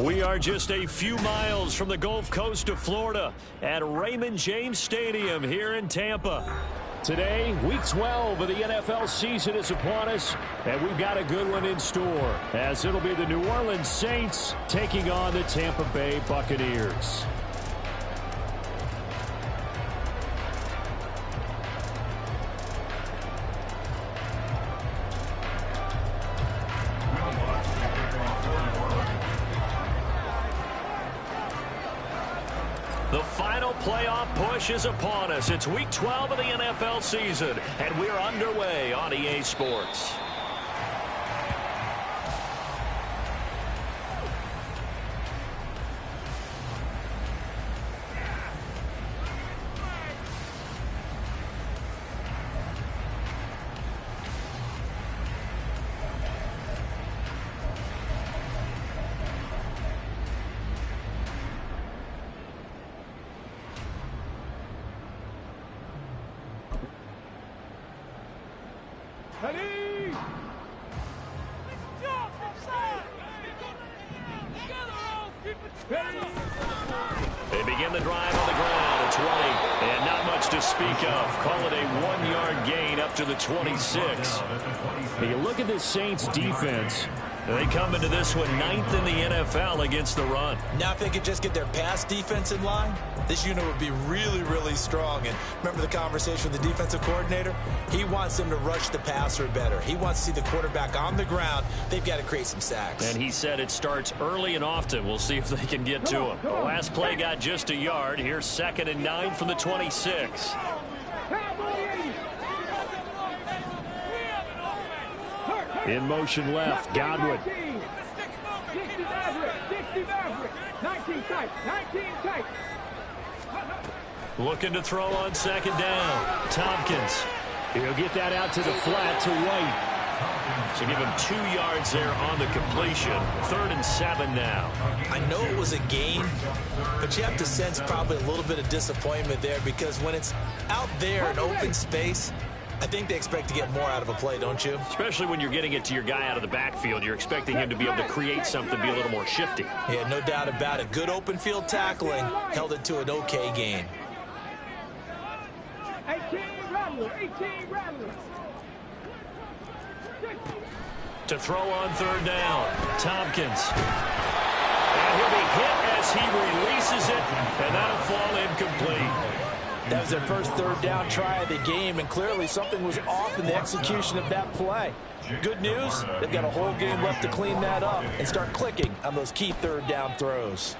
We are just a few miles from the Gulf Coast of Florida at Raymond James Stadium here in Tampa. Today, Week 12 of the NFL season is upon us, and we've got a good one in store, as it'll be the New Orleans Saints taking on the Tampa Bay Buccaneers. The final playoff push is upon us. It's Week 12 of the NFL season, and we're underway on EA Sports. They begin the drive on the ground. It's right, and not much to speak of. Call it a 1-yard gain up to the 26. You look at this Saints defense. They come into this one 9th in the NFL against the run. Now if they could just get their pass defense in line, this unit would be really, really strong. And remember the conversation with the defensive coordinator? He wants them to rush the passer better. He wants to see the quarterback on the ground. They've got to create some sacks. And he said it starts early and often. We'll see if they can get to him. The last play got just a yard. Here's 2nd and 9 from the 26. In motion left, Godwin. 60 Maverick. 19 tight. Looking to throw on 2nd down. Tompkins. He'll get that out to the flat to White. So give him 2 yards there on the completion. 3rd and 7 now. I know it was a gain, but you have to sense probably a little bit of disappointment there, because when it's out there in open space, I think they expect to get more out of a play, don't you? Especially when you're getting it to your guy out of the backfield. You're expecting him to be able to create something, be a little more shifty. Yeah, no doubt about it. Good open field tackling held it to an okay gain. 18 Rattler. To throw on 3rd down, Tompkins. And he'll be hit as he releases it, and that'll fall incomplete. That was their first 3rd down try of the game, and clearly something was off in the execution of that play. Good news, they've got a whole game left to clean that up and start clicking on those key 3rd down throws.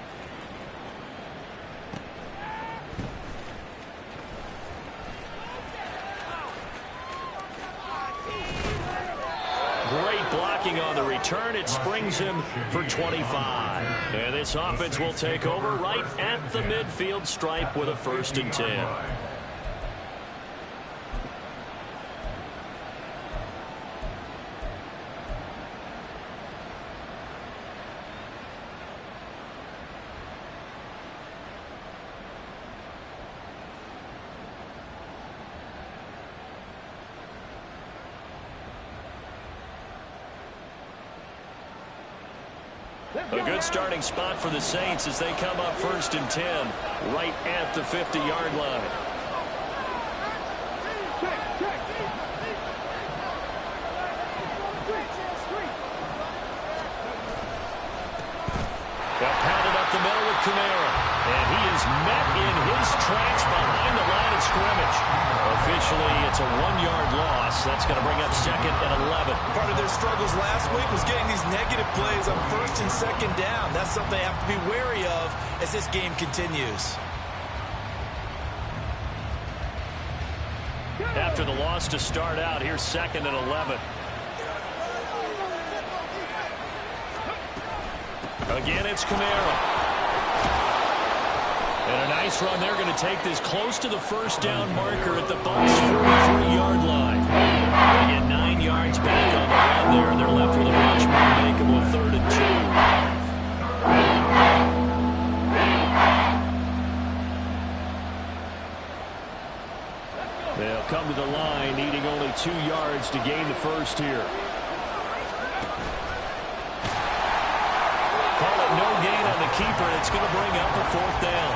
Great blocking on the return. It springs him for 25. And this offense will take over right at the midfield stripe with a 1st and 10. A good starting spot for the Saints as they come up 1st and 10, right at the 50-yard line. They'll pound it up the middle with Kamara, and he is met in his tracks behind the line of scrimmage. Officially, it's a 1-yard loss. That's going to bring up 2nd and 11. Part of their struggles last week was getting these negative plays on 1st and 2nd down. That's something they have to be wary of as this game continues. After the loss to start out, here's 2nd and 11. Again, it's Kamara. And a nice run. They're going to take this close to the 1st down marker at the Bucs' 43-yard line. They get 9 yards back on the run there, and they're left with a bunch more to make them a 3rd and 2. They'll come to the line, needing only 2 yards to gain the 1st here. call it no gain on the keeper, and it's going to bring up a 4th down.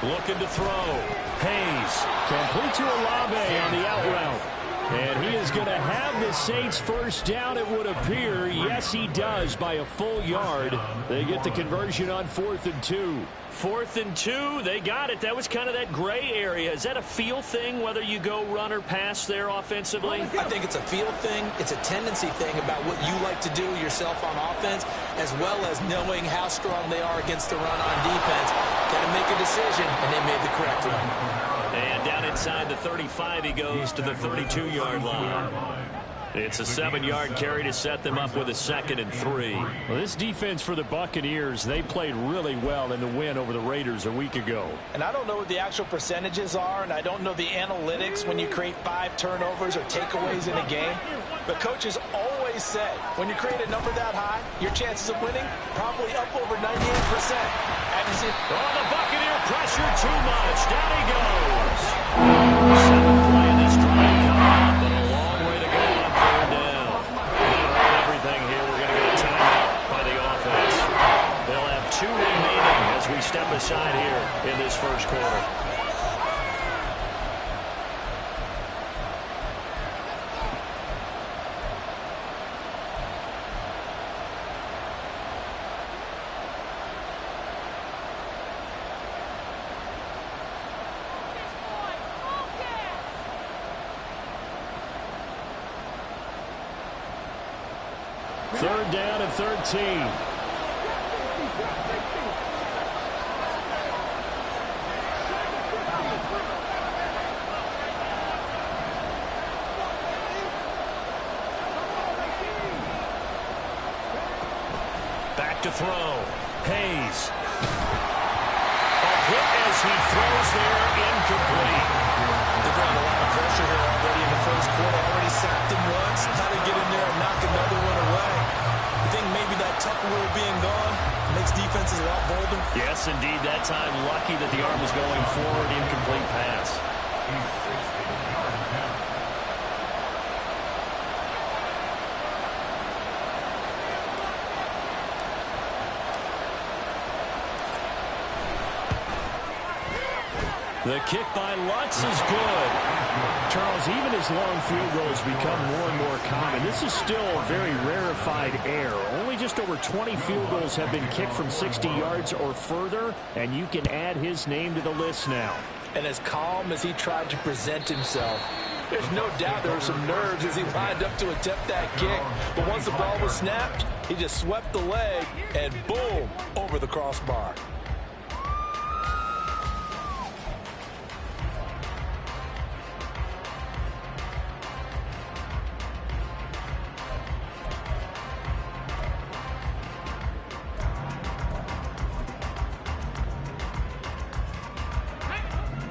Looking to throw. Hayes complete to Olave on the out route. And he is going to have the Saints first down, it would appear. Yes, he does, by a full yard. They get the conversion on 4th and 2. 4th and 2, they got it. That was kind of that gray area. Is that a feel thing, whether you go run or pass there offensively? I think it's a feel thing. It's a tendency thing about what you like to do yourself on offense, as well as knowing how strong they are against the run on defense. Got to make a decision, and they made the correct one. And down inside the 35, he goes to the 32-yard line. It's a 7-yard carry to set them up with a 2nd and 3. Well, this defense for the Buccaneers, they played really well in the win over the Raiders a week ago. And I don't know what the actual percentages are, and I don't know the analytics when you create 5 turnovers or takeaways in a game. But coaches always say, when you create a number that high, your chances of winning probably up over 98%. Have you seen? Oh, the Buccaneer pressure too much. Down he goes. 7th play in this drive coming up, but a long way to go on 3rd down. Everything here, we're going to get a timeout by the offense. They'll have 2 remaining as we step aside here in this first quarter. Third down and 13. Back to throw. Hayes. A hit as he throws there, incomplete. They've got a lot of pressure here already in the first quarter. Already sacked him once. How to get in there and knock another one away. I think maybe that tuck rule being gone makes defenses a lot bolder. Yes, indeed. That time, lucky that the arm was going forward. Incomplete pass. The kick by Lutz is good. Charles, even as long field goals become more and more common, this is still a very rarefied air. Only just over 20 field goals have been kicked from 60 yards or further, and you can add his name to the list now. And as calm as he tried to present himself, there's no doubt there were some nerves as he lined up to attempt that kick. But once the ball was snapped, he just swept the leg and boom, over the crossbar.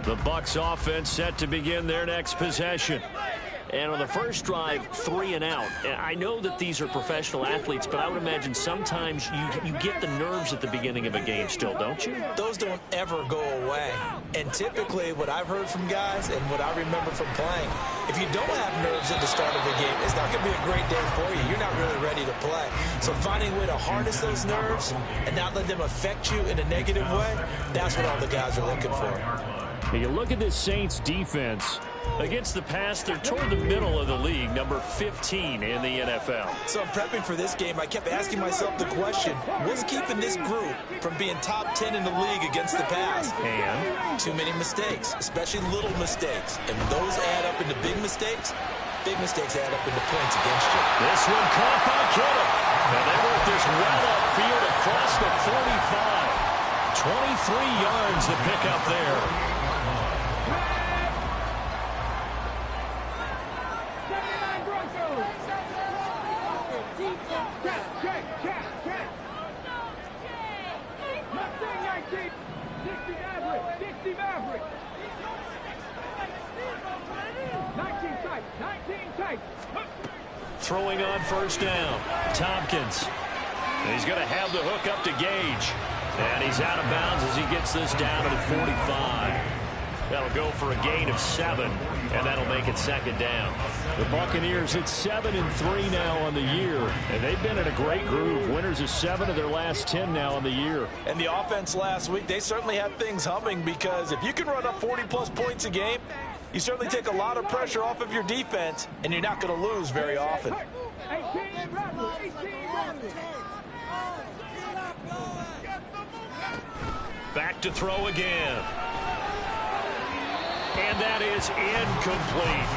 The Bucs offense set to begin their next possession. And on the first drive, 3 and out. I know that these are professional athletes, but I would imagine sometimes you get the nerves at the beginning of a game still, don't you? Those don't ever go away. And typically what I've heard from guys and what I remember from playing, if you don't have nerves at the start of the game, it's not going to be a great day for you. You're not really ready to play. So finding a way to harness those nerves and not let them affect you in a negative way, that's what all the guys are looking for. You look at this Saints defense. Against the pass, they're toward the middle of the league, number 15 in the NFL. So prepping for this game, I kept asking myself the question, what's keeping this group from being top 10 in the league against the pass? And? Too many mistakes, especially little mistakes. And when those add up into big mistakes add up into points against you. This one caught by Kittle. And they work this well upfield across the 45. 23 yards to pick up there. tight. Throwing on first down. Tompkins. He's going to have the hook up to Gage. And he's out of bounds as he gets this down to the 45. That'll go for a gain of 7, and that'll make it second down. The Buccaneers at 7-3 now on the year, and they've been in a great groove. Winners of 7 of their last 10 now on the year. And the offense last week, they certainly had things humming, because if you can run up 40-plus points a game, you certainly take a lot of pressure off of your defense, and you're not going to lose very often. 18 rattlers. 18 rattlers. Back to throw again. And that is incomplete.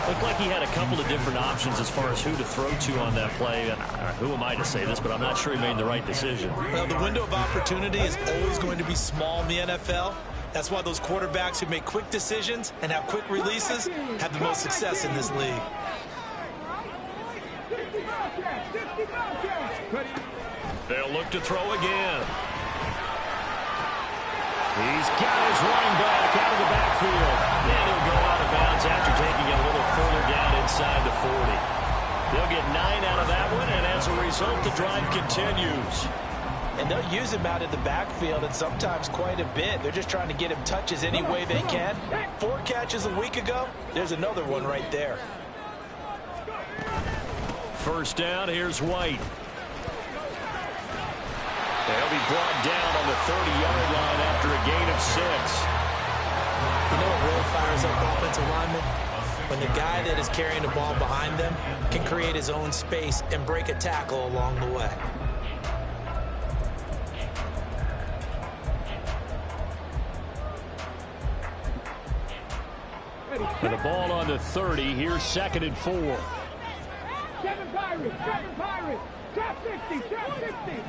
Looked like he had a couple of different options as far as who to throw to on that play. And who am I to say this, but I'm not sure he made the right decision. Well, the window of opportunity is always going to be small in the NFL. That's why those quarterbacks who make quick decisions and have quick releases have the most success in this league. They'll look to throw again. He's got his running back out of the backfield. And he'll go out of bounds after taking it a little further down inside the 40. They'll get 9 out of that one, and as a result, the drive continues. And they'll use him out in the backfield, and sometimes quite a bit. They're just trying to get him touches any way they can. 4 catches a week ago. There's another one right there. First down, here's White. They'll be brought down on the 30-yard line after a gain of 6. You know what really fires up offensive linemen? When the guy that is carrying the ball behind them can create his own space and break a tackle along the way. With the ball on the 30, here's 2nd and 4. 7 Pirates. 7 Pirates. Top 60. Top 60.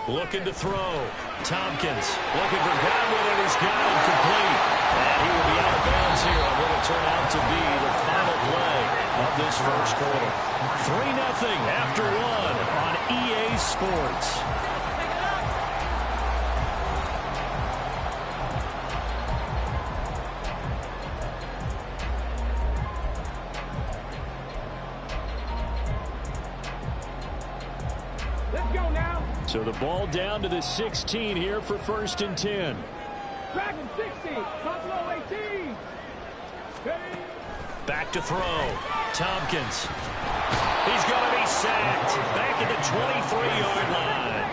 Looking to throw. Tompkins looking for Godwin, and he's got him complete. And he will be out of bounds here on what will turn out to be the final play of this first quarter. 3-0 after 1 on EA Sports. Let's go now. So the ball down to the 16 here for 1st and 10. Dragon 60. Buffalo 18. Back to throw. Tompkins. He's going to be sacked. Back at the 23-yard line.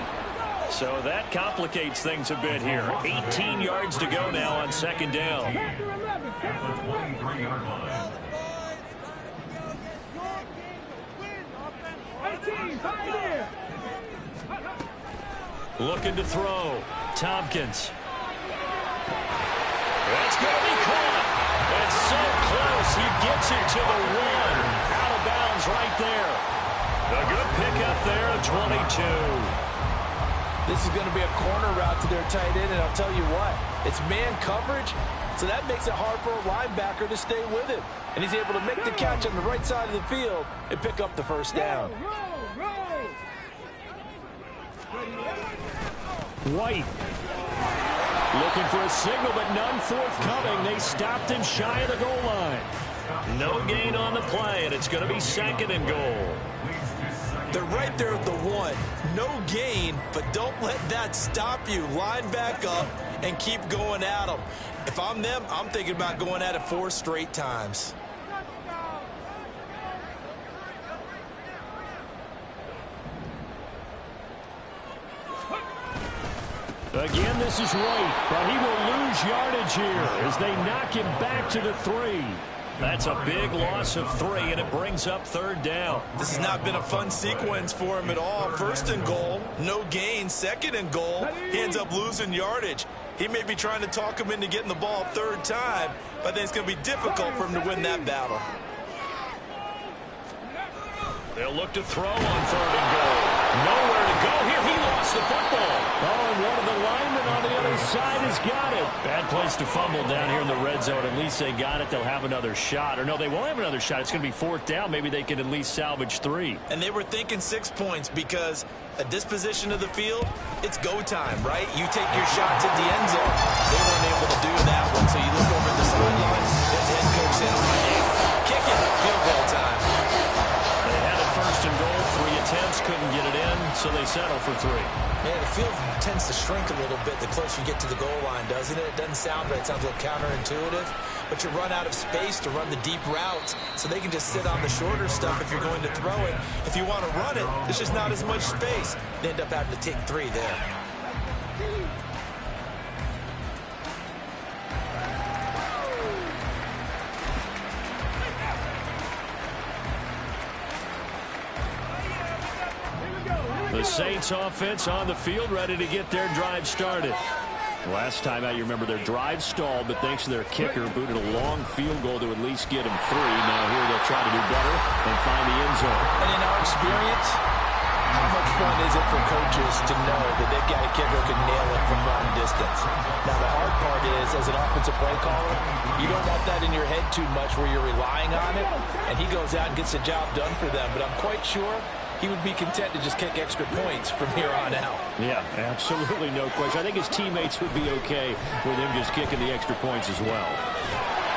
So that complicates things a bit here. 18 yards to go now on 2nd down. 23-yard line. 18. Pioneer. Looking to throw. Tompkins. That's going to be caught. It's so close. He gets it to the 1. Out of bounds right there. A good pickup there at 22. This is going to be a corner route to their tight end, and I'll tell you what, it's man coverage, so that makes it hard for a linebacker to stay with him. And he's able to make the catch on the right side of the field and pick up the first down. White looking for a signal, but none forthcoming. They stopped him shy of the goal line. No gain on the play, and it's going to be 2nd and goal. They're right there at the 1. No gain, but don't let that stop you. Line back up and keep going at them. If I'm them, I'm thinking about going at it 4 straight times. Again, this is White, but he will lose yardage here as they knock him back to the 3. That's a big loss of 3, and it brings up 3rd down. This has not been a fun sequence for him at all. 1st and goal, no gain. 2nd and goal, he ends up losing yardage. He may be trying to talk him into getting the ball 3rd time, but I think it's going to be difficult for him to win that battle. They'll look to throw on 3rd and goal. Nowhere to go here. He lost the football. Oh, and one of the linemen on the other side has got it. Bad place to fumble down here in the red zone. At least they got it. They'll have another shot. Or no, they won't have another shot. It's going to be 4th down. Maybe they can at least salvage 3. And they were thinking 6 points because at this position of the field, it's go time, right? You take your shots at the end zone. They weren't able to do that one. So you look over at the sideline. There's head coach saying, hey, kick it. Field settle for 3. Yeah, the field tends to shrink a little bit the closer you get to the goal line, doesn't it? It doesn't sound right. It sounds a little counterintuitive. But you run out of space to run the deep routes, so they can just sit on the shorter stuff if you're going to throw it. If you want to run it, there's just not as much space. They end up having to take 3 there. The Saints offense on the field, ready to get their drive started. Last time out, you remember their drive stalled, but thanks to their kicker, booted a long field goal to at least get them 3. Now here they'll try to do better and find the end zone. And in our experience, how much fun is it for coaches to know that they've got a kicker who can nail it from long distance? Now, the hard part is, as an offensive play caller, you don't want that in your head too much where you're relying on it, and he goes out and gets the job done for them. But I'm quite sure he would be content to just kick extra points from here on out. Yeah, absolutely no question. I think his teammates would be okay with him just kicking the extra points as well.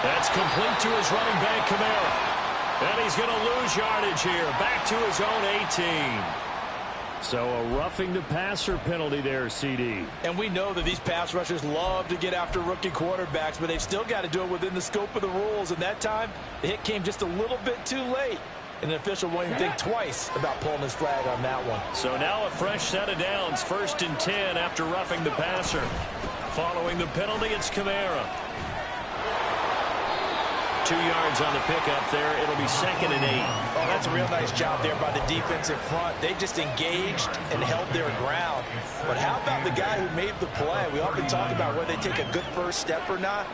That's complete to his running back, Kamara. And he's going to lose yardage here. Back to his own 18. So a roughing the passer penalty there, CD. And we know that these pass rushers love to get after rookie quarterbacks, but they've still got to do it within the scope of the rules. And that time, the hit came just a little bit too late. And the official won't even think twice about pulling his flag on that one. So now a fresh set of downs. 1st and 10 after roughing the passer. Following the penalty, it's Kamara. 2 yards on the pickup there. It'll be 2nd and 8. Oh, that's a real nice job there by the defensive front. They just engaged and held their ground. But how about the guy who made the play? We often talk about whether they take a good first step or not.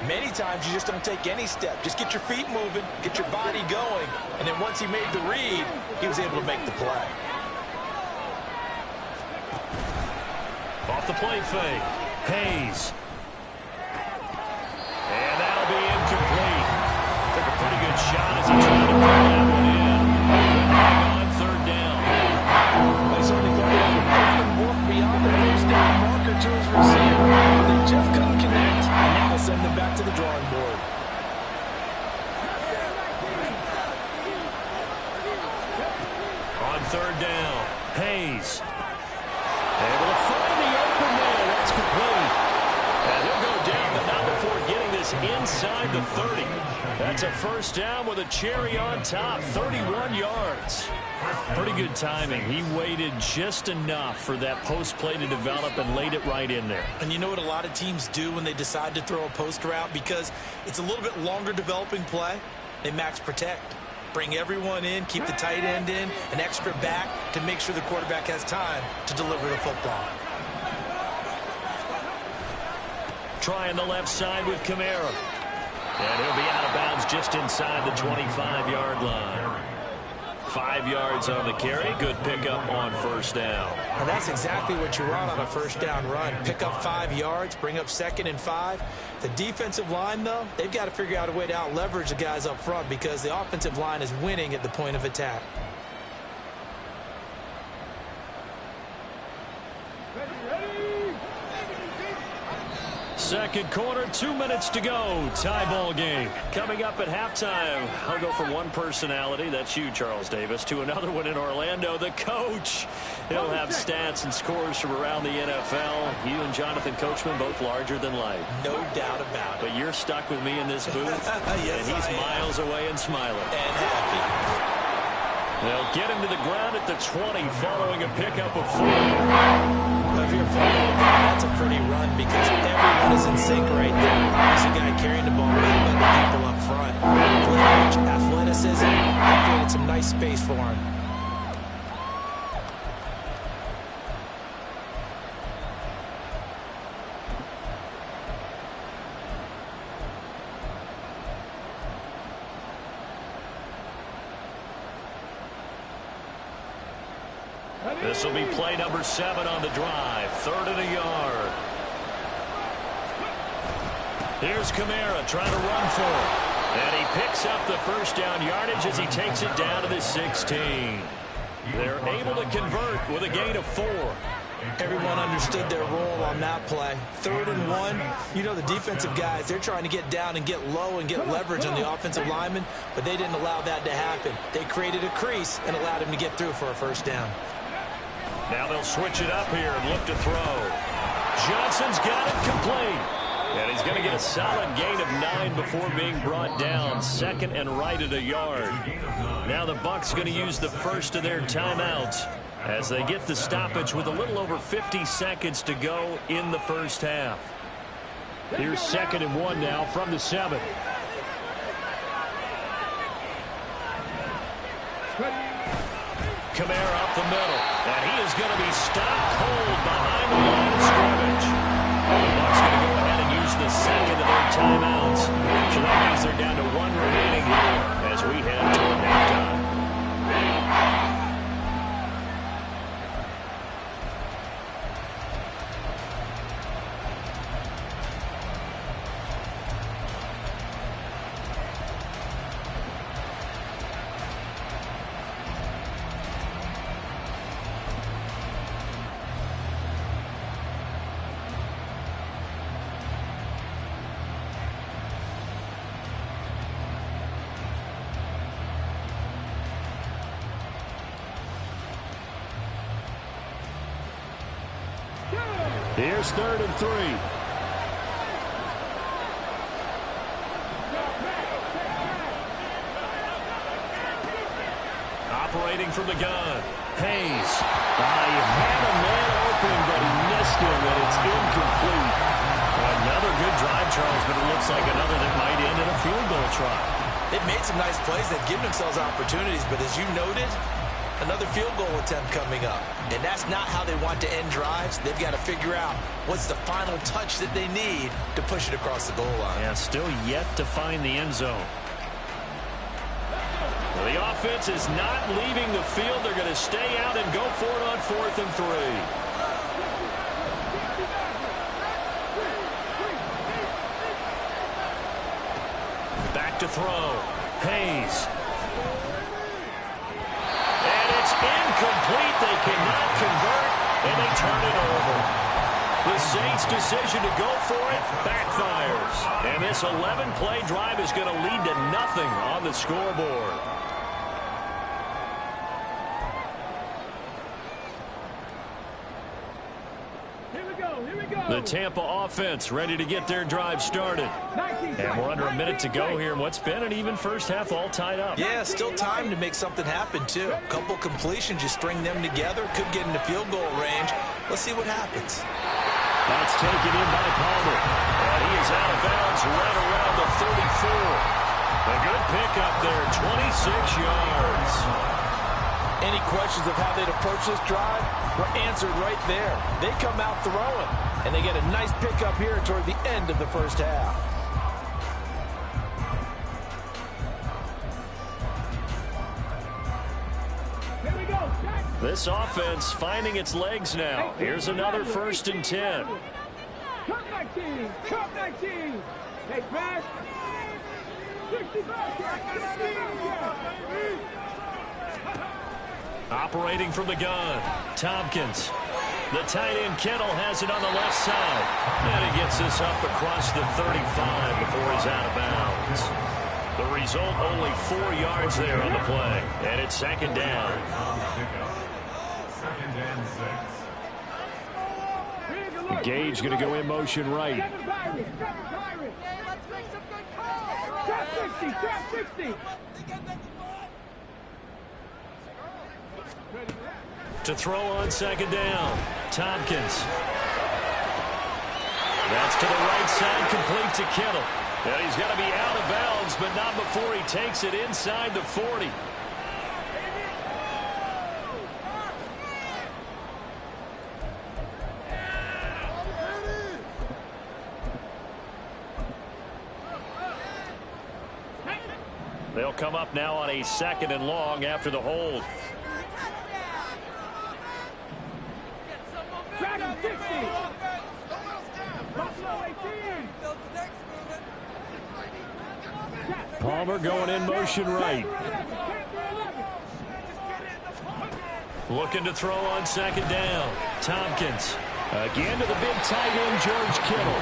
Many times you just don't take any step. Just get your feet moving, get your body going, and then once he made the read, he was able to make the play. Off the play fake. Hayes. And that'll be incomplete. Took a pretty good shot as he tried to put that one in. On 3rd down. They certainly thought he could walk beyond the first down marker to his receiver. They just couldn't connect, and now will send them back to the drawing board. On 3rd down, Hayes. Able to find the open man. That's complete. And he'll go down, but not before getting this inside the 30. That's a 1st down with a cherry on top. 31 yards. Pretty good timing. He waited just enough for that post play to develop and laid it right in there. And you know what a lot of teams do when they decide to throw a post route? Because it's a little bit longer developing play, they max protect. Bring everyone in, keep the tight end in, an extra back to make sure the quarterback has time to deliver the football. Trying the left side with Kamara. And he'll be out of bounds just inside the 25-yard line. 5 yards on the carry. Good pickup on 1st down. And that's exactly what you want on a 1st down run. Pick up 5 yards, bring up 2nd and 5. The defensive line, though, they've got to figure out a way to out-leverage the guys up front because the offensive line is winning at the point of attack. Second quarter, 2 minutes to go. Tie ball game. Coming up at halftime, I'll go from one personality, that's you, Charles Davis, to another one in Orlando, the coach. He'll have stats and scores from around the NFL. You and Jonathan Coachman, both larger than life. No doubt about it. But you're stuck with me in this booth, yes, and he's miles away and smiling. And happy. They'll get him to the ground at the 20 following a pickup of 4. If you're following, that's a pretty run because everyone is in sync right there. There's a guy carrying the ball right above the people up front. Leverage, athleticism, that created some nice space for him. This will be play number 7 on the drive. 3rd and a yard. Here's Kamara trying to run for it. And he picks up the 1st down yardage as he takes it down to the 16. They're able to convert with a gain of 4. Everyone understood their role on that play. 3rd and 1. You know the defensive guys, they're trying to get down and get low and get leverage on the offensive lineman, but they didn't allow that to happen. They created a crease and allowed him to get through for a 1st down. Now they'll switch it up here and look to throw. Johnson's got it complete. And he's going to get a solid gain of 9 before being brought down. Second and right at a yard. Now the Bucs going to use the first of their timeouts as they get the stoppage with a little over 50 seconds to go in the first half. Here's 2nd and 1 now from the 7. Kamara up the middle, and he is going to be stopped cold behind the line of scrimmage. The Bucs going to go ahead and use the second of their timeouts. So that means they're down to 1 remaining here as we head toward halftime. Here's 3rd and 3. Operating from the gun. Hayes. He had a man open, but he missed him, and it's incomplete. Another good drive, Charles, but it looks like another that might end in a field goal try. They've made some nice plays. They've given themselves opportunities, but as you noted, another field goal attempt coming up. And that's not how they want to end drives. They've got to figure out what's the final touch that they need to push it across the goal line. Yeah, still yet to find the end zone. Well, the offense is not leaving the field. They're going to stay out and go for it on 4th and 3. Back to throw. Hayes. Incomplete. They cannot convert, and they turn it over. The Saints' decision to go for it backfires. And this 11-play drive is going to lead to nothing on the scoreboard. The Tampa offense ready to get their drive started. And we're under a minute to go here in what's been an even first half, all tied up. Yeah, still time to make something happen, too. A couple completions, you string them together, could get into field goal range. Let's see what happens. That's taken in by Palmer. And he is out of bounds right around the 34. A good pickup there, 26 yards. Any questions of how they'd approach this drive were answered right there. They come out throwing, and they get a nice pickup here toward the end of the first half. Here we go. This offense finding its legs now. Here's another 1st and 10. Cut 19. Cut 19. Hey, pass. 65. Operating from the gun, Tompkins. The tight end Kittle has it on the left side. And he gets this up across the 35 before he's out of bounds. The result, only 4 yards there on the play. And it's 2nd down. 2nd and 6. Gage going to go in motion right. Trap 60. Trap 60. To throw on 2nd down, Tompkins. That's to the right side, complete to Kittle. And he's got to be out of bounds, but not before he takes it inside the 40. They'll come up now on a 2nd and long after the hold. Palmer going in motion right. Looking to throw on 2nd down. Tompkins. Again to the big tight end, George Kittle.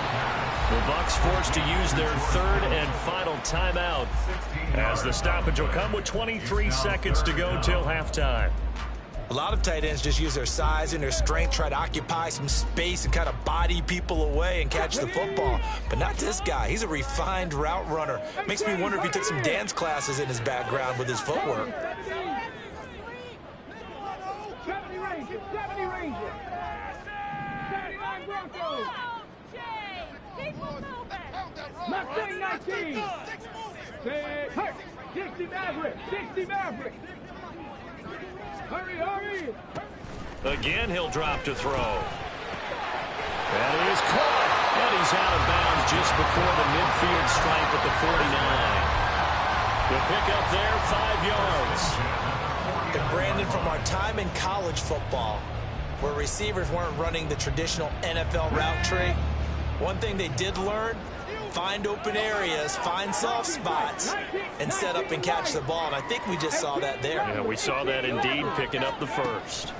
The Bucs forced to use their 3rd and final timeout as the stoppage will come with 23 seconds to go till halftime. A lot of tight ends just use their size and their strength, try to occupy some space and kind of body people away and catch the football. But not this guy. He's a refined route runner. Makes me wonder if he took some dance classes in his background with his footwork. 70 Rangers, 70 Rangers. 79 Broncos. Mustang 19. 60 Maverick, 60 Maverick. Hurry, hurry. Again, he'll drop to throw. And he is caught. And he's out of bounds just before the midfield stripe at the 49. The pickup there, 5 yards. And Brandon, from our time in college football, where receivers weren't running the traditional NFL route tree, one thing they did learn, find open areas, find soft spots, and set up and catch the ball. And I think we just saw that there. Yeah, we saw that indeed, picking up the first.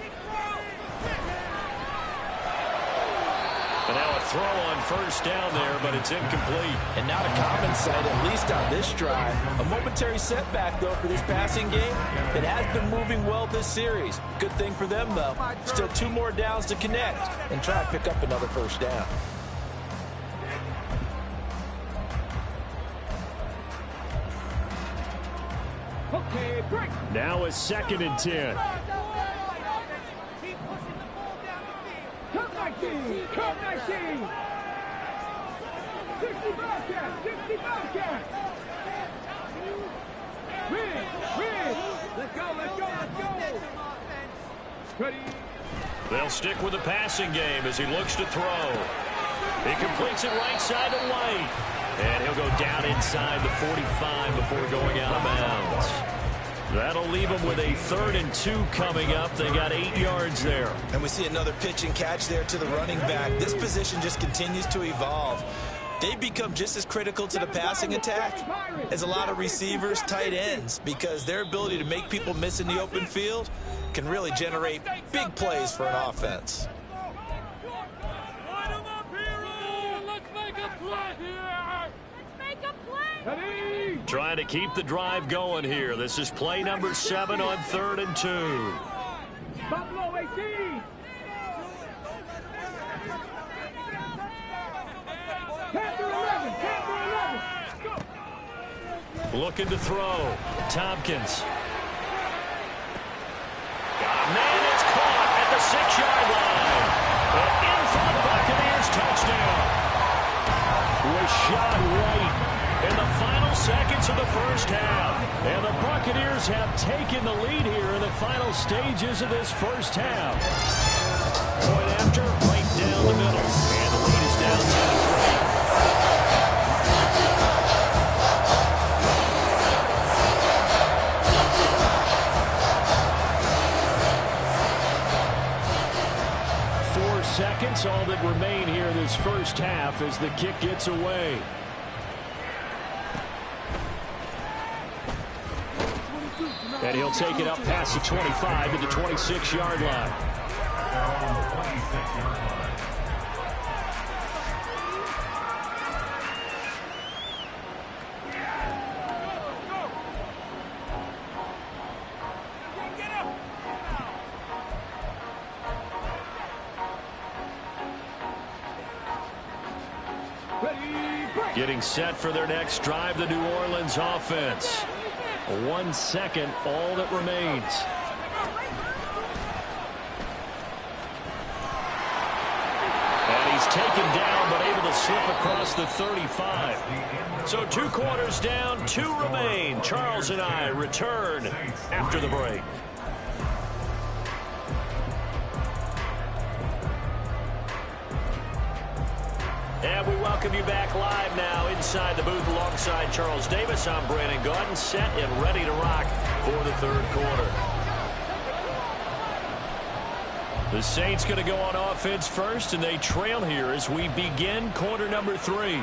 And now a throw on first down there, but it's incomplete. And not a common sight, at least on this drive. A momentary setback, though, for this passing game that has been moving well this series. Good thing for them, though. Still 2 more downs to connect and try to pick up another first down. Okay, break. Now a 2nd and 10. Come 19, come 19. 60 Bobcats, 60 Bobcats. Win. Let's go. Ready. They'll stick with the passing game as he looks to throw. He completes it right side to White. And he'll go down inside the 45 before going out of bounds. That'll leave him with a 3rd and 2 coming up. They got 8 yards there. And we see another pitch and catch there to the running back. This position just continues to evolve. They become just as critical to the passing attack as a lot of receivers, tight ends, because their ability to make people miss in the open field can really generate big plays for an offense. Trying to keep the drive going here. This is play number 7 on 3rd and 2. Buffalo 18. 10 to 11. Go. Looking to throw. Tompkins. Man, it's caught at the 6-yard line. And in for the Buccaneers touchdown. Rachaad White in the final seconds of the first half. And the Buccaneers have taken the lead here in the final stages of this first half. Point after, right down the middle. And the lead is now 10-3. Seconds, all that remain here in this first half as the kick gets away. And he'll take it up past the 25 to the 26-yard line. Getting set for their next drive, the New Orleans offense. 1 second, all that remains. And he's taken down, but able to slip across the 35. So 2 quarters down, 2 remain. Charles and I return after the break. And we welcome you back live now inside the booth alongside Charles Davis. I'm Brandon Gaudin, set and ready to rock for the 3rd quarter. The Saints going to go on offense first, and they trail here as we begin quarter number 3.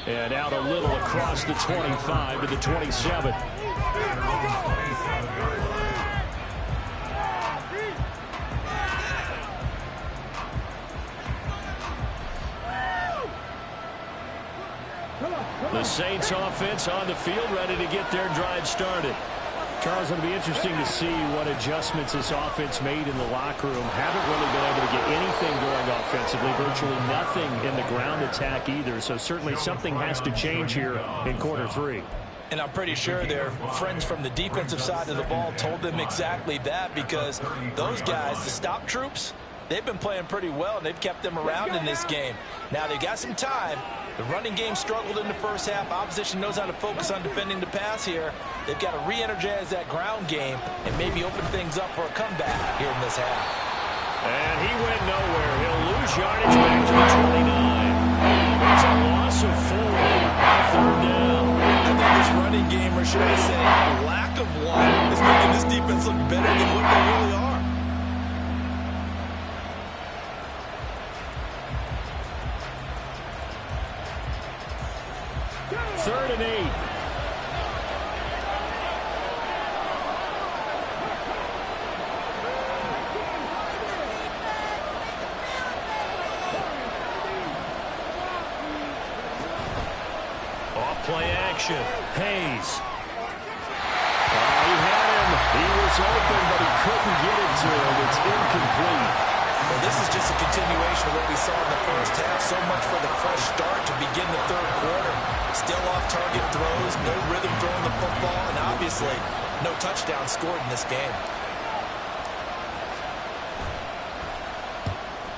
And out a little across the 25 to the 27. Come on. The Saints offense on the field, ready to get their drive started. Charles, it'll be interesting to see what adjustments this offense made in the locker room. Haven't really been able to get anything going offensively, virtually nothing in the ground attack either. So certainly something has to change here in quarter three. And I'm pretty sure their friends from the defensive side of the ball told them exactly that, because those guys, the stop troops, they've been playing pretty well, and they've kept them around in this game. Now they got some time. The running game struggled in the first half. Opposition knows how to focus on defending the pass here. They've got to re-energize that ground game and maybe open things up for a comeback here in this half. And he went nowhere. He'll lose yardage back to the 29. It's a loss of 4. Third down. I think this running game, or should I say lack of one, is making this defense look better than what they really are. Third and 8. Off play action. Hayes. He had him. He was open, but he couldn't get it to him. It's incomplete. Well, this is just a continuation of what we saw in the first half. So much for the fresh start to begin the third quarter. Still off-target throws, no rhythm throwing the football, and obviously no touchdown scored in this game.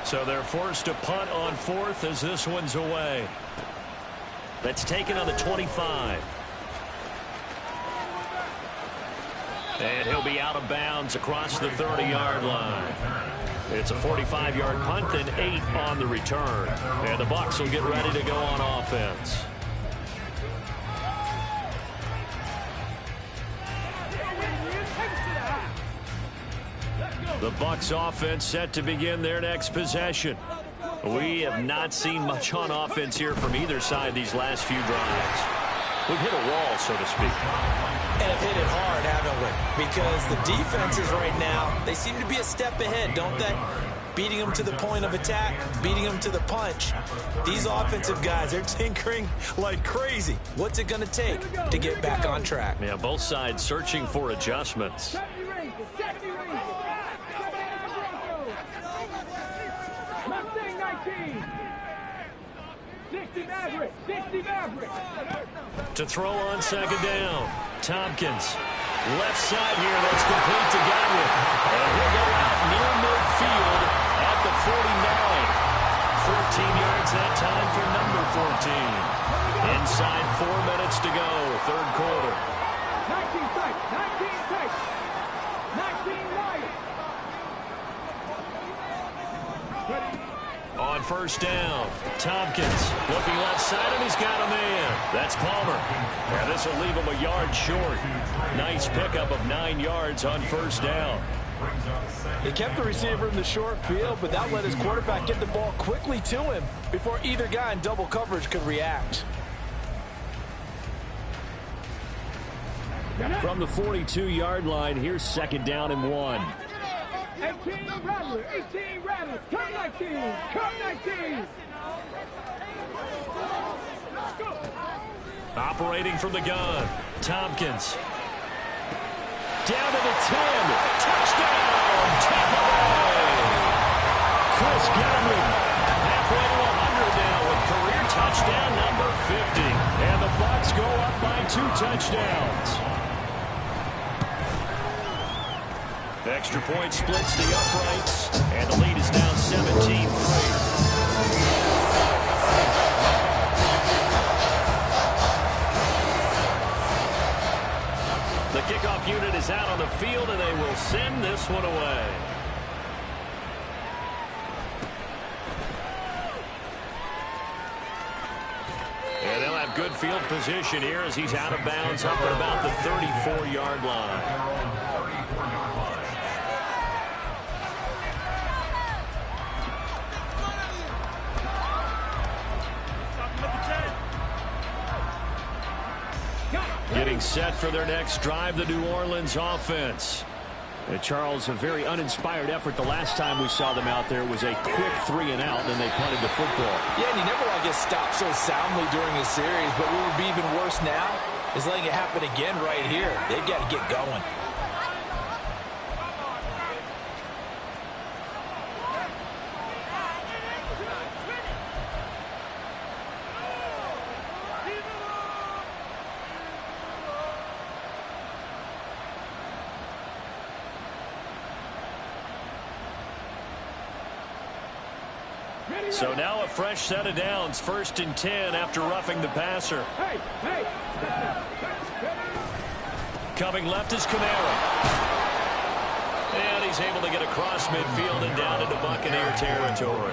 So they're forced to punt on fourth as this one's away. That's taken on the 25. And he'll be out of bounds across the 30-yard line. It's a 45-yard punt and 8 on the return. And the Bucs will get ready to go on offense. The Bucs offense set to begin their next possession. We have not seen much on offense here from either side these last few drives. We've hit a wall, so to speak. And have hit it hard, haven't we? Because the defenses right now, they seem to be a step ahead, don't they? Beating them to the point of attack, beating them to the punch. These offensive guys, they're tinkering like crazy. What's it going to take to get back on track? Yeah, both sides searching for adjustments. Mustang 19. 60 Maverick. 60 Maverick. To throw on second down. Tompkins. Left side here. That's complete to Godwin. And he'll go out near midfield at the 49. 14 yards that time for number 14. Inside 4 minutes to go. Third quarter. 19 tight. 19 tight. 19 wide. On first down, Tompkins looking left side, and he's got a man. That's Palmer. And this will leave him a yard short. Nice pickup of 9 yards on first down. He kept the receiver in the short field, but that let his quarterback get the ball quickly to him before either guy in double coverage could react. From the 42-yard line, here's second down and 1. 18 Rattler. 18 Rattler. Come 19. Come 19. Operating from the gun, Tompkins. Down to the 10. Touchdown, Tampa Bay. Chris Godwin halfway to 100 now with career touchdown number 50. And the Bucs go up by 2 touchdowns. The extra point splits the uprights, and the lead is now 17-3. The kickoff unit is out on the field, and they will send this one away. And they'll have good field position here as he's out of bounds up at about the 34-yard line. Getting set for their next drive, the New Orleans offense. Charles, a very uninspired effort the last time we saw them out there was a quick 3 and out, and then they punted the football. Yeah, and you never want to get stopped so soundly during a series, but what would be even worse now is letting it happen again right here. They've got to get going. So now a fresh set of downs, 1st and 10 after roughing the passer. Coming left is Kamara. And he's able to get across midfield and down into Buccaneer territory.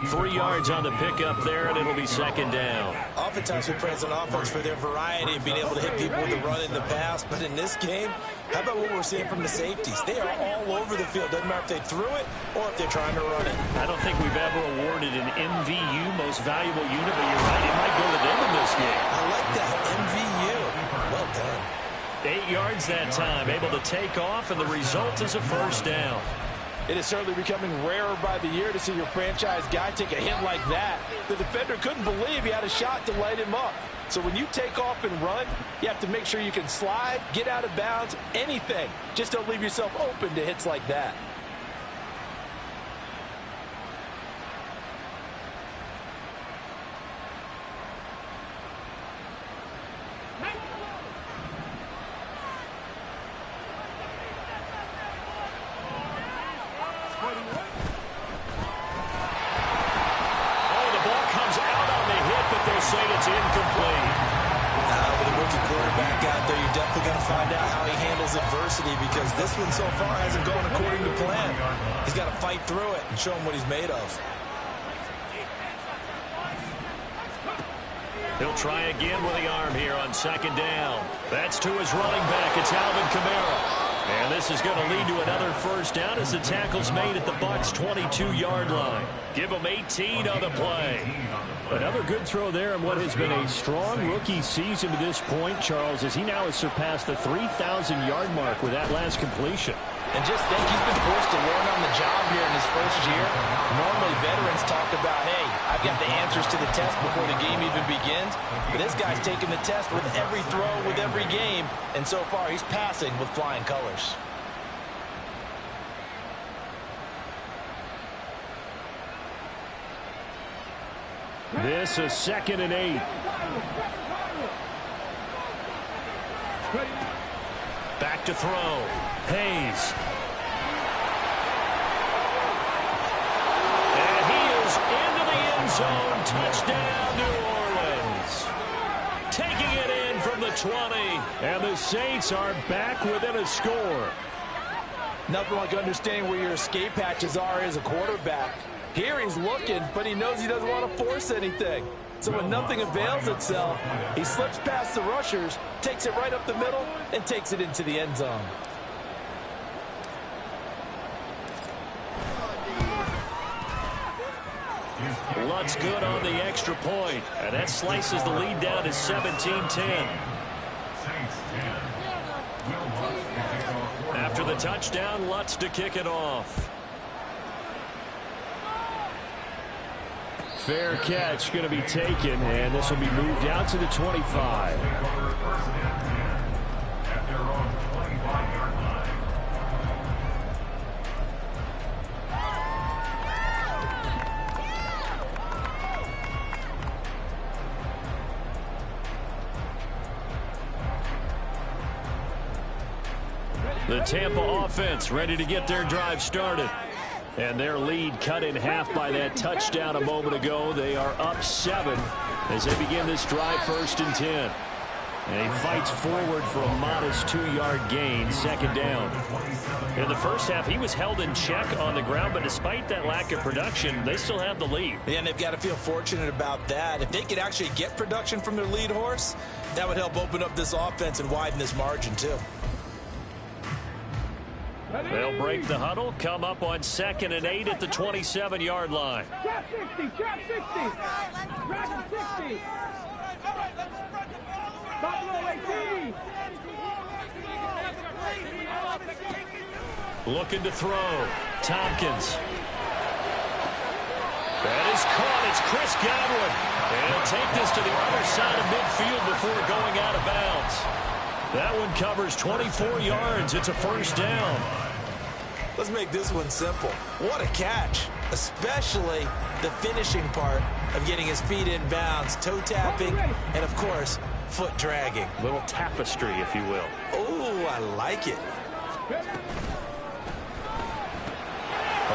3 yards on the pickup there, and it'll be 2nd down. Oftentimes we praise an offense for their variety of being able to hit people with the run in the pass, but in this game, how about what we're seeing from the safeties? They are all over the field. Doesn't matter if they threw it or if they're trying to run it. I don't think we've ever awarded an MVU, most valuable unit, but you're right, it might go to them in this game. I like that, MVU. Well done. 8 yards that time, able to take off, and the result is a 1st down. It is certainly becoming rarer by the year to see your franchise guy take a hit like that. The defender couldn't believe he had a shot to light him up. So when you take off and run, you have to make sure you can slide, get out of bounds, anything. Just don't leave yourself open to hits like that. It's incomplete. With a rookie quarterback out there, you're definitely going to find out how he handles adversity, because this one so far hasn't gone according to plan. He's got to fight through it and show him what he's made of. He'll try again with the arm here on 2nd down. That's to his running back. It's Alvin Kamara. And this is going to lead to another 1st down as the tackle's made at the Bucs' 22-yard line. Give them 18 on the play. Another good throw there in what has been a strong rookie season to this point, Charles, as he now has surpassed the 3,000-yard mark with that last completion. And just think, he's been forced to learn on the job here in his 1st year. Normally, veterans talk about, hey, I've got the answers to the test before the game even begins. But this guy's taking the test with every throw, with every game. And so far, he's passing with flying colors. This is 2nd and 8. Back to throw. Hayes. And he is into the end zone. Touchdown, New Orleans. Taking it in from the 20. And the Saints are back within a score. Nothing like understanding where your escape hatches are as a quarterback. Here he's looking, but he knows he doesn't want to force anything. So when nothing avails itself, he slips past the rushers, takes it right up the middle, and takes it into the end zone. Lutz good on the extra point, and that slices the lead down to 17-10. After the touchdown, Lutz to kick it off. Fair catch going to be taken, and this will be moved out to the 25. The Tampa offense ready to get their drive started. And their lead cut in half by that touchdown a moment ago. They are up 7 as they begin this drive, 1st and 10. And he fights forward for a modest 2-yard gain, 2nd down. In the first half, he was held in check on the ground, but despite that lack of production, they still have the lead. Yeah, and they've got to feel fortunate about that. If they could actually get production from their lead horse, that would help open up this offense and widen this margin too. They'll break the huddle, come up on 2nd and 8 at the 27-yard line. Trap 60, trap 60. Trap 60. Buffalo 18. Looking to throw. Tompkins. That is caught. It's Chris Godwin. And he'll take this to the other side of midfield before going out of bounds. That one covers 24 yards. It's a first down. Let's make this one simple. What a catch, especially the finishing part of getting his feet in bounds, toe tapping, and of course, foot dragging. Little tapestry, if you will. Oh, I like it.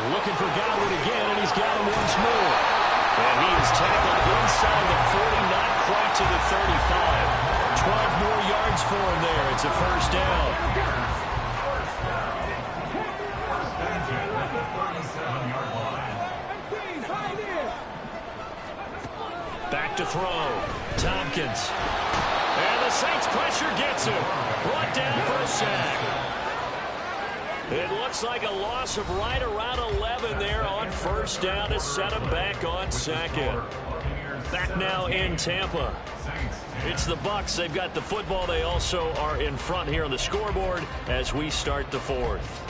Looking for Godwin again, and he's got him once more. And he is tackled inside the 40, not quite to the 35. 12 more yards for him there. It's a first down. Back to throw. Tompkins. And the Saints pressure gets him. Brought down for a sack. It looks like a loss of right around 11 there on first down to set him back on second. Back now in Tampa. It's the Bucs. They've got the football. They also are in front here on the scoreboard as we start the fourth.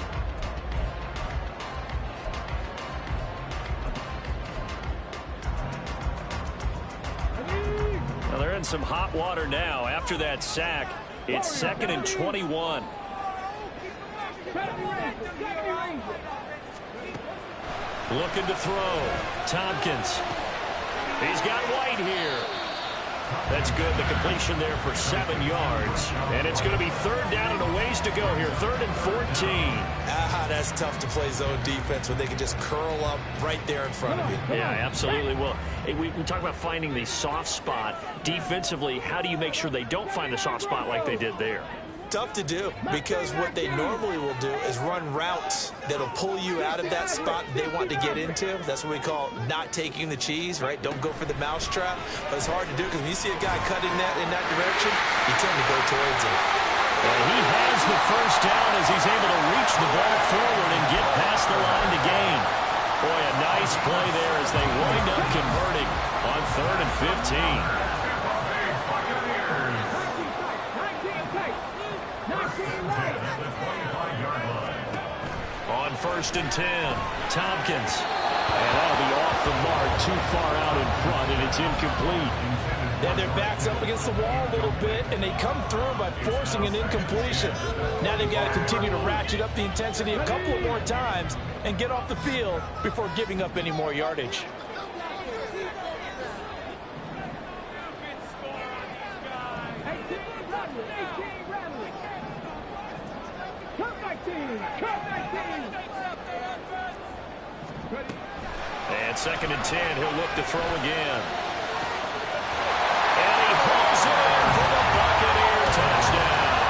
Well, they're in some hot water now. After that sack, it's 2nd and 21. Looking to throw. Tompkins. He's got White here. That's good. The completion there for 7 yards. And it's going to be third down and a ways to go here. 3rd and 14. That's tough to play zone defense when they can just curl up right there in front of you. Yeah, absolutely. Well, we talk about finding the soft spot. Defensively, how do you make sure they don't find the soft spot like they did there? Tough to do, because what they normally will do is run routes that'll pull you out of that spot they want to get into. That's what we call not taking the cheese, right? Don't go for the mousetrap. But it's hard to do because when you see a guy cutting that in that direction, you tend to go towards him. And he has the first down as he's able to reach the ball forward and get past the line to gain. Boy, a nice play there as they wind up converting on 3rd and 15. On 1st and 10, Tompkins. And that'll be off the mark, too far out in front, and it's incomplete. And their back's up against the wall a little bit, and they come through by forcing an incompletion. Now they've got to continue to ratchet up the intensity a couple of more times and get off the field before giving up any more yardage. And 2nd and 10, he'll look to throw again. And he pulls it in for the Buccaneer touchdown.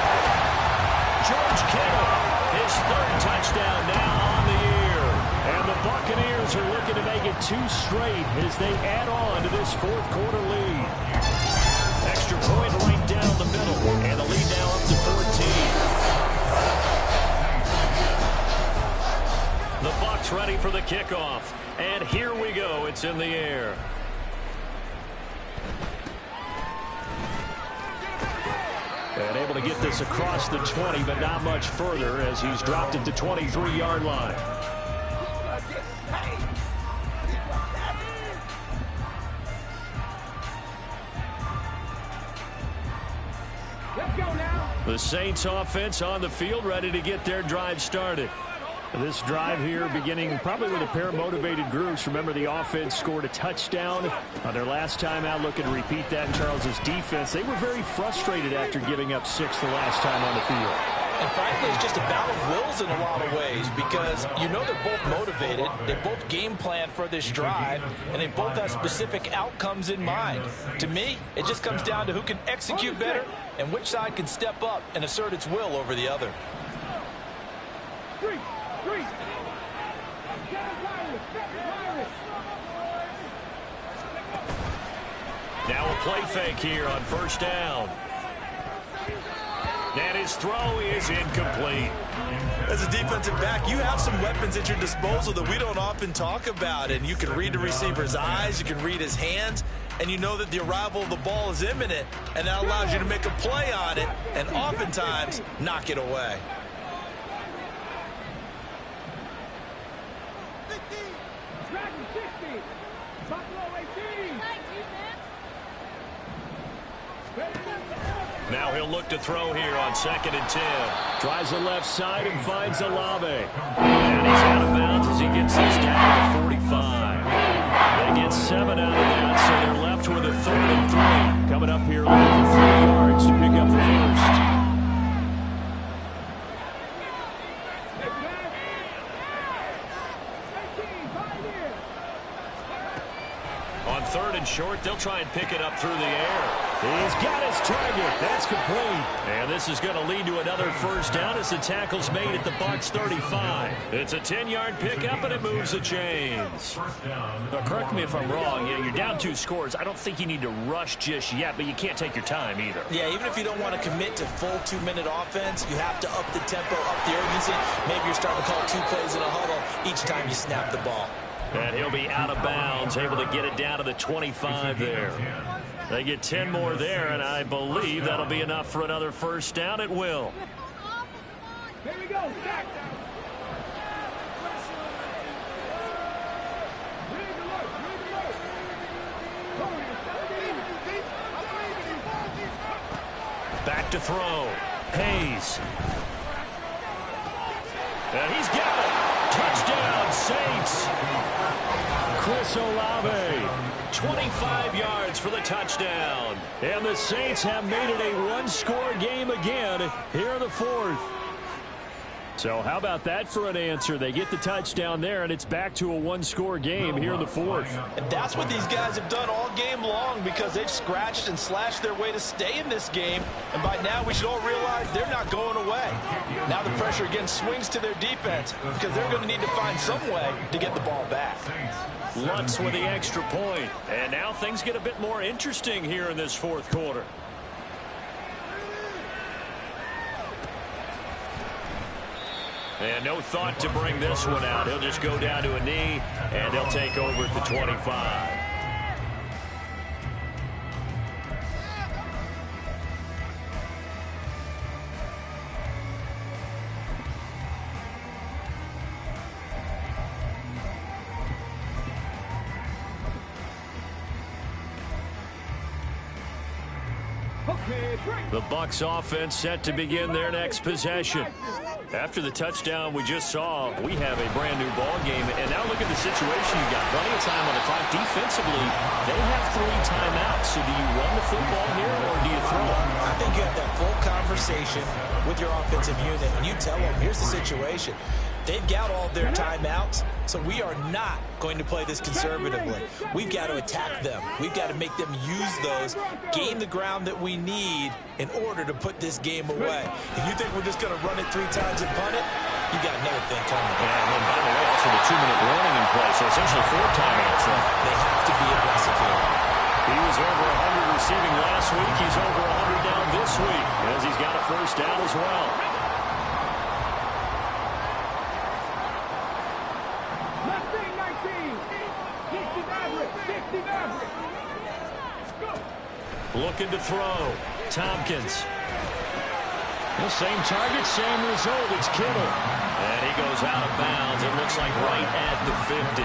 George Kittle, his 3rd touchdown now on the year. And the Buccaneers are looking to make it 2 straight as they add on to this 4th quarter lead. Extra point right down the middle, and the lead now up to 14. The Bucs ready for the kickoff. And here we go. It's in the air. And able to get this across the 20, but not much further as he's dropped it to 23-yard line. Let's go now. The Saints offense on the field, ready to get their drive started. This drive here beginning probably with a pair of motivated groups. Remember, the offense scored a touchdown on their last time out. Looking to repeat that in Charles's defense. They were very frustrated after giving up 6 the last time on the field. And frankly, it's just a battle of wills in a lot of ways because you know they're both motivated, they both game plan for this drive, and they both have specific outcomes in mind. To me, it just comes down to who can execute better and which side can step up and assert its will over the other. Now a play fake here on 1st down. And his throw is incomplete. As a defensive back, you have some weapons at your disposal that we don't often talk about. And you can read the receiver's eyes, you can read his hands, and you know that the arrival of the ball is imminent, and that allows you to make a play on it and oftentimes knock it away. Now he'll look to throw here on 2nd and 10. Tries the left side and finds Olave. And he's out of bounds as he gets this down to 45. They get 7 out of that, so they're left with a 3rd and 3. Coming up here looking for 3 yards to pick up the first. On 3rd and short, they'll try and pick it up through the air. He's got his target. That's complete. And this is going to lead to another first down as the tackle's made at the Bucs 35. It's a 10-yard pickup, and it moves the chains. Now, correct me if I'm wrong. Yeah, you're down 2 scores. I don't think you need to rush just yet, but you can't take your time either. Yeah, even if you don't want to commit to full 2-minute offense, you have to up the tempo, up the urgency. Maybe you're starting to call 2 plays in a huddle each time you snap the ball. And he'll be out of bounds, able to get it down to the 25 there. They get 10 more there, and I believe that'll be enough for another first down. It will. Here we go. Back. Back to throw. Hayes. And he's got it. Touchdown, Saints. Chris Olave, 25 yards for the touchdown. And the Saints have made it a 1-score game again here in the 4th. So how about that for an answer? They get the touchdown there, and it's back to a 1-score game here in the 4th. And that's what these guys have done all game long because they've scratched and slashed their way to stay in this game. And by now, we should all realize they're not going away. Now the pressure again swings to their defense because they're going to need to find some way to get the ball back. Lutz with the extra point. And now things get a bit more interesting here in this 4th quarter. And no thought to bring this one out. He'll just go down to a knee, and they'll take over at the 25. The Bucs offense set to begin their next possession. After the touchdown we just saw, we have a brand new ball game. And now look at the situation you got. Plenty of time on the clock. Defensively, they have 3 timeouts. So do you run the football here or do you throw it? I think you have that full conversation with your offensive unit, and you tell them, here's the situation. They've got all their timeouts, so we are not going to play this conservatively. We've got to attack them. We've got to make them use those, gain the ground that we need in order to put this game away. If you think we're just going to run it 3 times and punt it, you got another thing coming. And then, by the way, also the 2-minute warning in play, so essentially 4 timeouts. They have to be aggressive here. He was over 100 receiving last week. He's over 100 down this week as he's got a first down as well. Looking to throw. Tompkins. The same target, same result. It's Kittle. And he goes out of bounds. It looks like right at the 50.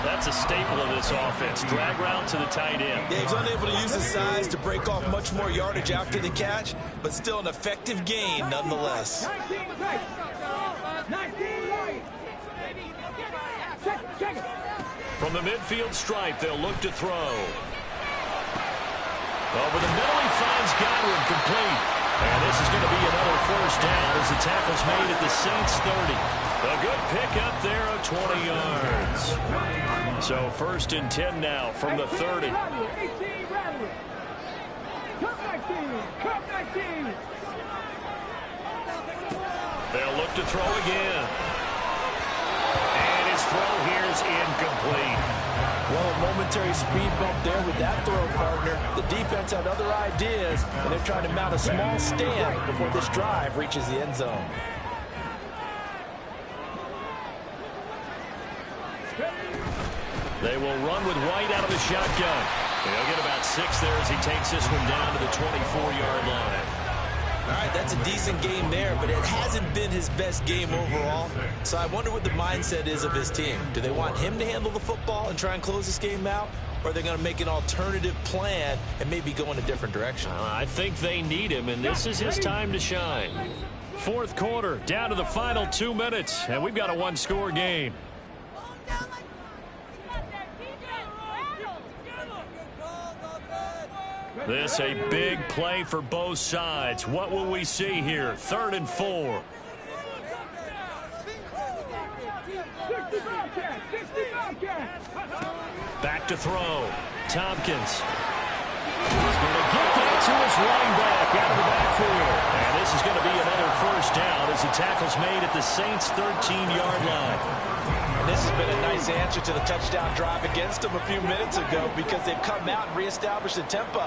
That's a staple of this offense. Drag route to the tight end. Yeah, he's unable to use his size to break off much more yardage after the catch, but still an effective gain nonetheless. From the midfield stripe, they'll look to throw. Over the middle, he finds Godwin complete. And this is going to be another first down as the tackle's made at the Saints 30. A good pickup there of 20 yards. So 1st and 10 now from the 30. They'll look to throw again. And his throw here is incomplete. Well, a momentary speed bump there with that throw, partner. The defense had other ideas, and they're trying to mount a small stand before this drive reaches the end zone. They will run with White out of the shotgun. And he'll get about 6 there as he takes this one down to the 24-yard line. All right, that's a decent game there, but it hasn't been his best game overall. So I wonder what the mindset is of his team. Do they want him to handle the football and try and close this game out? or are they going to make an alternative plan and maybe go in a different direction? I think they need him, and this is his time to shine. Fourth quarter, down to the final 2 minutes, and we've got a one-score game. This a big play for both sides. What will we see here? 3rd and 4. Back to throw. Tompkins. He's going to get that to his running back out of the backfield. And this is going to be another first down as the tackle's made at the Saints' 13-yard line. And this has been a nice answer to the touchdown drive against them a few minutes ago because they've come out and reestablished the tempo.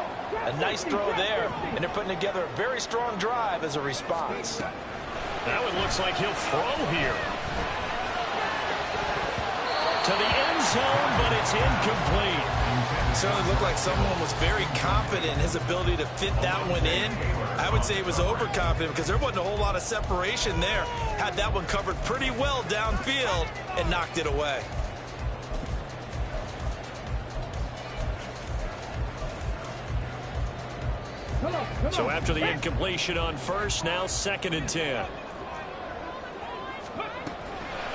A nice throw there, and they're putting together a very strong drive as a response. Now it looks like he'll throw here. To the end zone, but it's incomplete. It certainly looked like someone was very confident in his ability to fit that one in. I would say he was overconfident because there wasn't a whole lot of separation there. Had that one covered pretty well downfield and knocked it away. So after the incompletion on first, now 2nd and 10.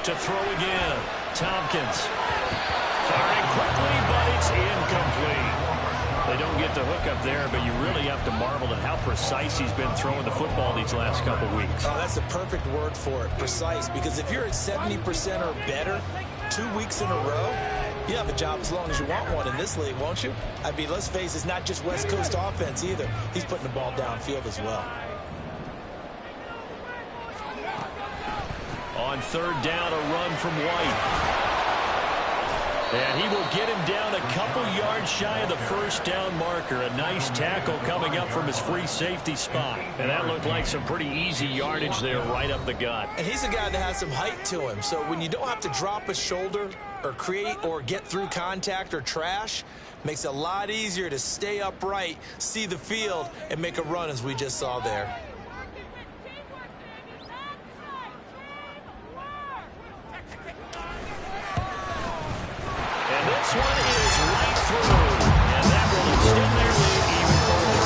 To throw again. Tompkins. Firing quickly, but it's incomplete. They don't get the hook up there, but you really have to marvel at how precise he's been throwing the football these last couple weeks. Oh, that's the perfect word for it, precise, because if you're at 70% or better 2 weeks in a row, you have a job as long as you want one in this league, won't you? I mean, let's face it, it's not just West Coast offense either. He's putting the ball downfield as well. On 3rd down, a run from White. And he will get him down a couple yards shy of the first down marker. A nice tackle coming up from his free safety spot. And that looked like some pretty easy yardage there right up the gut. And he's a guy that has some height to him. So when you don't have to drop a shoulder or create or get through contact or trash, makes it a lot easier to stay upright, see the field, and make a run as we just saw there. This one is right through, and that will extend their lead even further.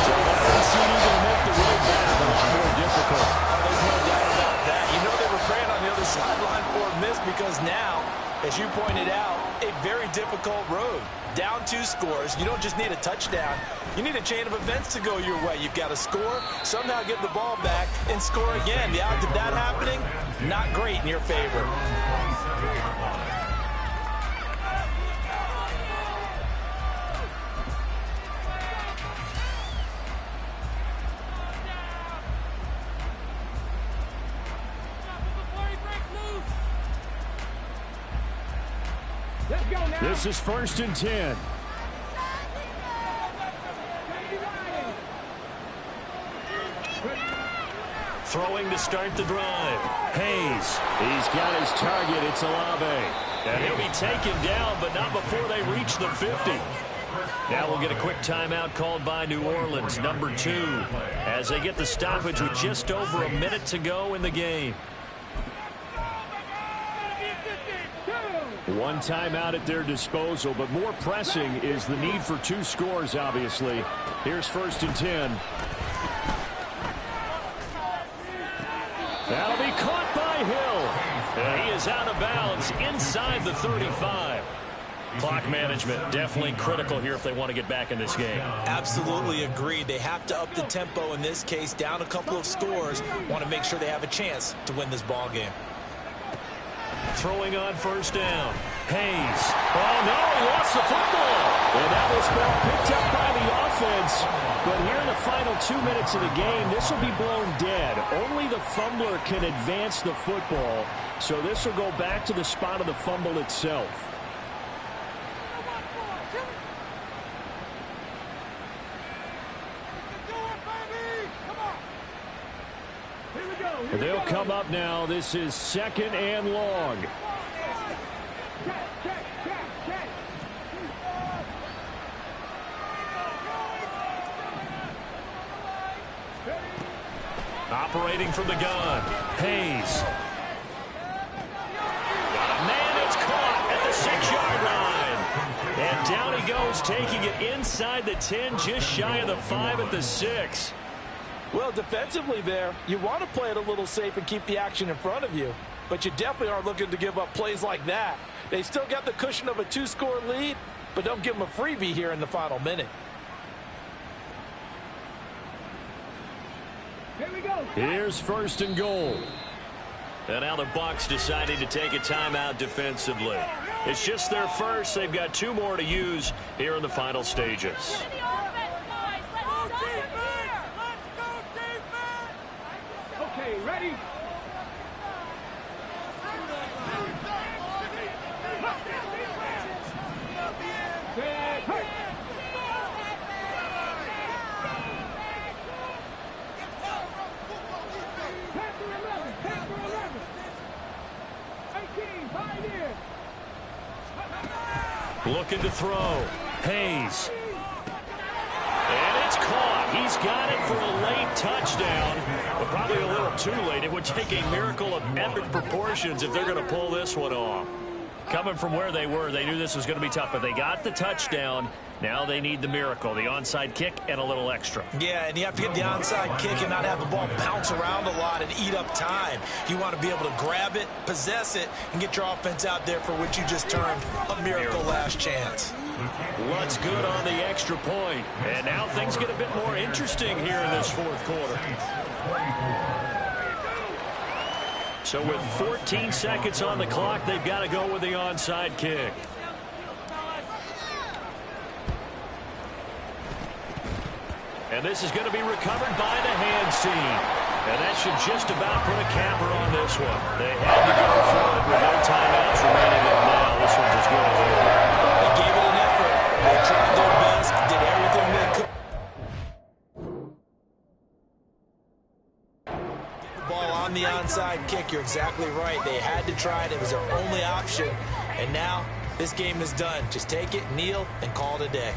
So that one seemed to make the road back a lot more difficult. There's no doubt about that. You know they were praying on the other sideline for a miss because now, as you pointed out, a very difficult road. Down 2 scores. You don't just need a touchdown. You need a chain of events to go your way. You've got to score, somehow get the ball back, and score again. The odds of that happening, not great in your favor. This is 1st and 10. Throwing to start the drive. Hayes. He's got his target. It's Olave. And he'll be taken down, but not before they reach the 50. Now we'll get a quick timeout called by New Orleans, number 2, as they get the stoppage with just over a minute to go in the game. One timeout at their disposal, but more pressing is the need for 2 scores, obviously. Here's 1st and 10. That'll be caught by Hill. And he is out of bounds inside the 35. Clock management definitely critical here if they want to get back in this game. Absolutely agreed. They have to up the tempo in this case, down a couple of scores. Want to make sure they have a chance to win this ball game. Throwing on 1st down. Hayes. Oh, no, he lost the football. And now this ball picked up by the offense. But here in the final 2 minutes of the game, this will be blown dead. Only the fumbler can advance the football. So this will go back to the spot of the fumble itself. They'll come up now. This is 2nd and long. Operating from the gun. Hayes. Got a man that's caught at the 6-yard line. And And down he goes, taking it inside the 10, just shy of the 5 at the 6. Well, defensively there, you want to play it a little safe and keep the action in front of you. But you definitely aren't looking to give up plays like that. They still got the cushion of a 2-score lead, but don't give them a freebie here in the final minute. Here we go. Here's 1st and goal. And now the Bucs deciding to take a timeout defensively. It's just their first. They've got 2 more to use here in the final stages. Okay, ready? Looking to throw. Hayes. And it's caught. He's got it for a late touchdown, but probably a little too late. It would take a miracle of epic proportions if they're going to pull this one off. Coming from where they were, they knew this was going to be tough, but they got the touchdown. Now they need the miracle, the onside kick and a little extra. Yeah, and you have to get the onside kick and not have the ball bounce around a lot and eat up time. You want to be able to grab it, possess it, and get your offense out there for what you just termed a miracle last chance. What's good on the extra point. And now things get a bit more interesting here in this 4th quarter. So with 14 seconds on the clock, they've got to go with the onside kick. And this is going to be recovered by the hands team. And that should just about put a capper on this one. They had to go for it with no timeouts remaining, and now this one's as good as ever. They gave it an effort. They tried their best, did everything they could. Ball on the onside kick. You're exactly right. They had to try it. It was their only option. And now this game is done. Just take it, kneel, and call it a day.